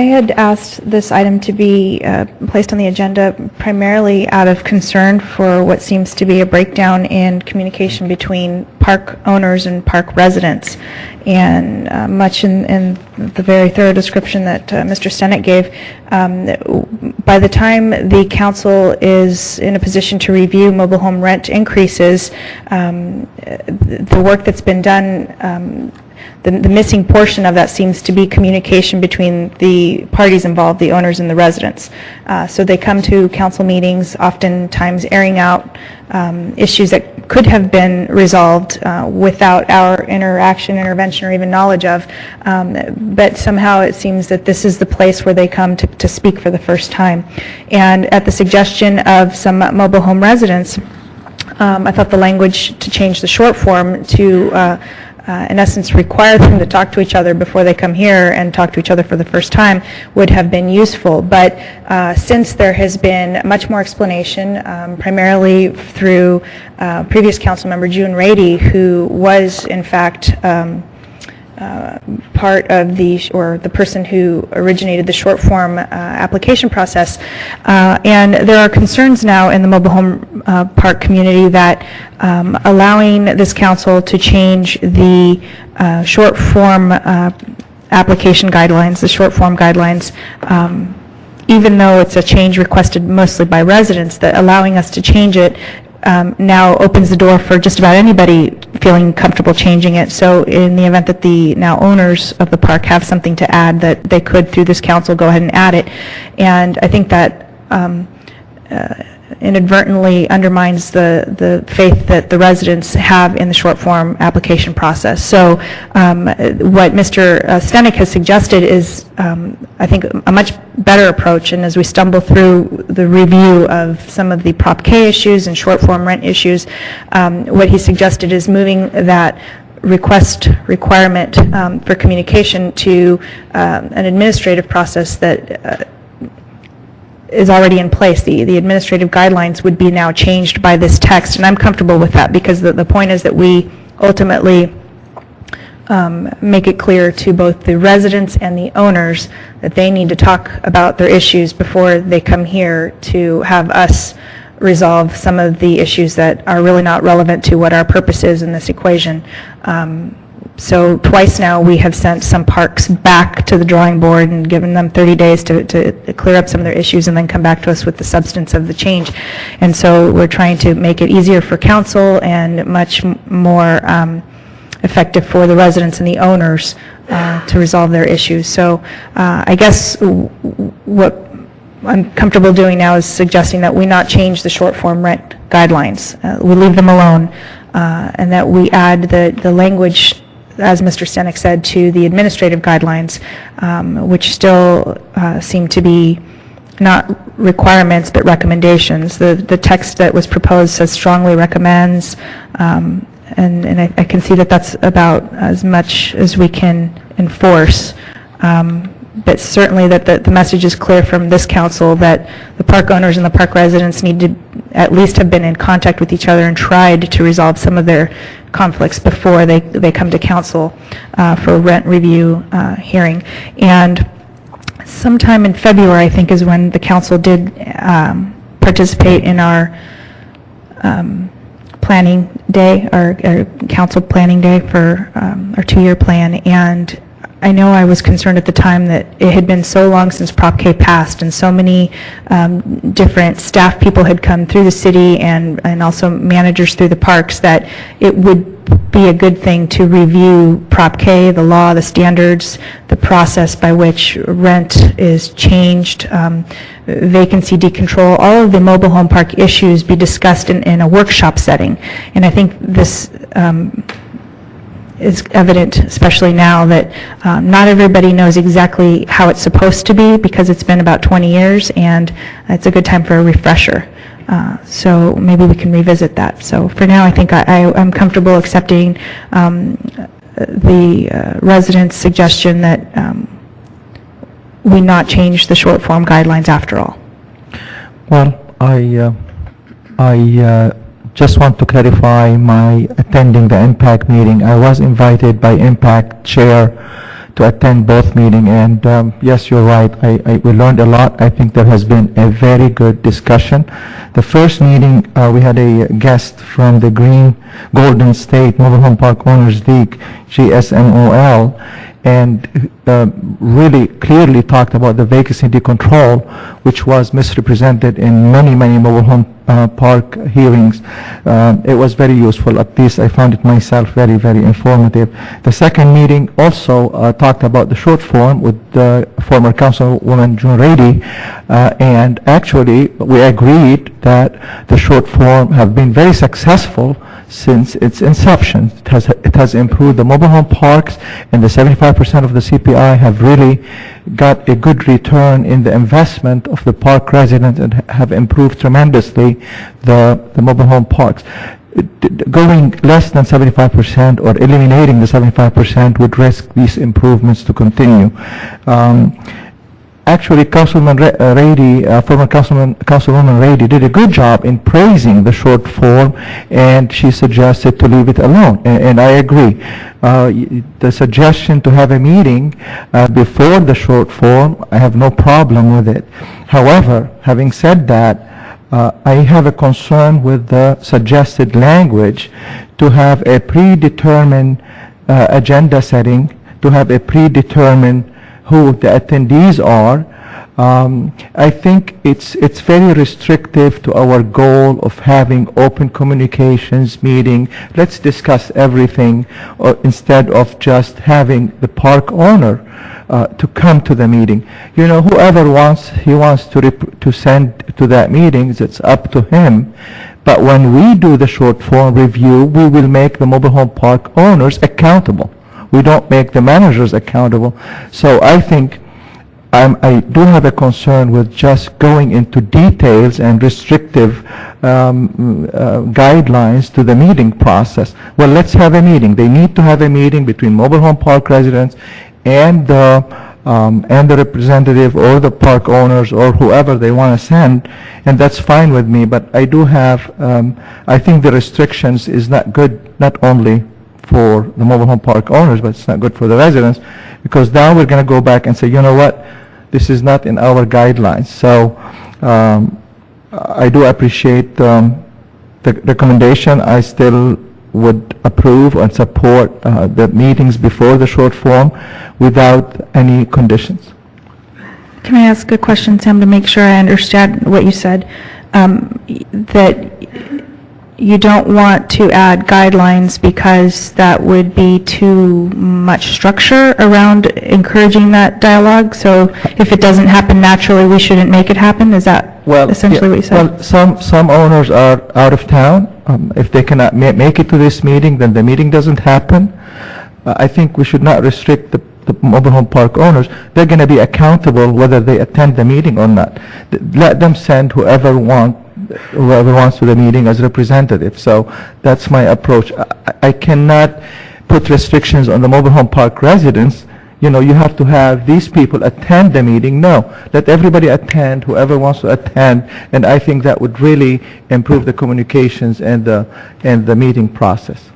had asked this item to be placed on the agenda primarily out of concern for what seems to be a breakdown in communication between park owners and park residents. And much in the very thorough description that Mr. Stenick gave, by the time the council is in a position to review mobile home rent increases, the work that's been done, the missing portion of that seems to be communication between the parties involved, the owners and the residents. So they come to council meetings, oftentimes airing out issues that could have been resolved without our interaction, intervention, or even knowledge of. But somehow it seems that this is the place where they come to speak for the first time. And at the suggestion of some mobile home residents, I thought the language to change the short form to in essence require them to talk to each other before they come here and talk to each other for the first time would have been useful. But since there has been much more explanation, primarily through previous council member June Rady, who was in fact part of the person who originated the short form application process, and there are concerns now in the mobile home park community that allowing this council to change the short form application guidelines, the short form guidelines, even though it's a change requested mostly by residents, that allowing us to change it now opens the door for just about anybody feeling comfortable changing it. So in the event that the now owners of the park have something to add, that they could, through this council, go ahead and add it. And I think that inadvertently undermines the faith that the residents have in the short form application process. So what Mr. Stenick has suggested is, I think, a much better approach. And as we stumble through the review of some of the Prop K issues and short form rent issues, what he suggested is moving that request requirement for communication to an administrative process that is already in place. The administrative guidelines would be now changed by this text, and I'm comfortable with that, because the point is that we ultimately make it clear to both the residents and the owners that they need to talk about their issues before they come here to have us resolve some of the issues that are really not relevant to what our purpose is in this equation. So twice now we have sent some parks back to the drawing board and given them 30 days to clear up some of their issues and then come back to us with the substance of the change. And so we're trying to make it easier for council and much more effective for the residents and the owners to resolve their issues. So I guess what I'm comfortable doing now is suggesting that we not change the short form rent guidelines. We leave them alone, and that we add the language, as Mr. Stenick said, to the administrative guidelines, which still seem to be not requirements but recommendations. The text that was proposed says strongly recommends, and I can see that that's about as much as we can enforce. But certainly that the message is clear from this council that the park owners and the park residents need to at least have been in contact with each other and tried to resolve some of their conflicts before they come to council for a rent review hearing. And sometime in February, I think, is when the council did participate in our planning day, our council planning day for our 2-year plan. And I know I was concerned at the time that it had been so long since Prop K passed, and so many different staff people had come through the city and also managers through the parks, that it would be a good thing to review Prop K, the law, the standards, the process by which rent is changed, vacancy decontrol, all of the mobile home park issues be discussed in a workshop setting. And I think this is evident, especially now, that not everybody knows exactly how it's supposed to be, because it's been about 20 years, and it's a good time for a refresher. So maybe we can revisit that. So for now, I think I'm comfortable accepting the residents' suggestion that we not change the short form guidelines after all. Well, I just want to clarify my attending the Impact meeting. I was invited by Impact Chair to attend both meetings. And yes, you're right. We learned a lot. I think there has been a very good discussion. The first meeting, we had a guest from the Golden State Mobile Home Park Owners League, GSMOL, and really clearly talked about the vacancy control, which was misrepresented in many mobile home park hearings. It was very useful. At least I found it myself very informative. The second meeting also talked about the short form with the former Councilwoman June Rady, and actually we agreed that the short form have been very successful since its inception. It has improved the mobile home parks, and the 75% of the CPI have really got a good return in the investment of the park residents and have improved tremendously the mobile home parks. Going less than 75% or eliminating the 75% would risk these improvements to continue. Actually, Councilman Rady, former Councilwoman Rady, did a good job in praising the short form, and she suggested to leave it alone, and I agree. The suggestion to have a meeting before the short form, I have no problem with it. However, having said that, I have a concern with the suggested language to have a predetermined agenda setting, to have a predetermined who the attendees are. I think it's very restrictive to our goal of having open communications meeting. Let's discuss everything, instead of just having the park owner to come to the meeting. You know, whoever he wants to send to that meeting, it's up to him. But when we do the short form review, we will make the mobile home park owners accountable. We don't make the managers accountable. So I think I do have a concern with just going into details and restrictive guidelines to the meeting process. Well, let's have a meeting. They need to have a meeting between mobile home park residents and the representative or the park owners or whoever they want to send, and that's fine with me. But I do have, I think the restrictions is not good, not only for the mobile home park owners, but it's not good for the residents, because now we're going to go back and say, you know what, this is not in our guidelines. So I do appreciate the recommendation. I still would approve and support the meetings before the short form without any conditions. Can I ask a question, Sam, to make sure I understand what you said? That you don't want to add guidelines because that would be too much structure around encouraging that dialogue? So if it doesn't happen naturally, we shouldn't make it happen? Is that essentially what you said? Well, some owners are out of town. If they cannot make it to this meeting, then the meeting doesn't happen. I think we should not restrict the mobile home park owners. They're going to be accountable whether they attend the meeting or not. Let them send whoever wants to the meeting as representative. So that's my approach. I cannot put restrictions on the mobile home park residents. You know, you have to have these people attend the meeting. No, let everybody attend, whoever wants to attend, and I think that would really improve the communications and the meeting process.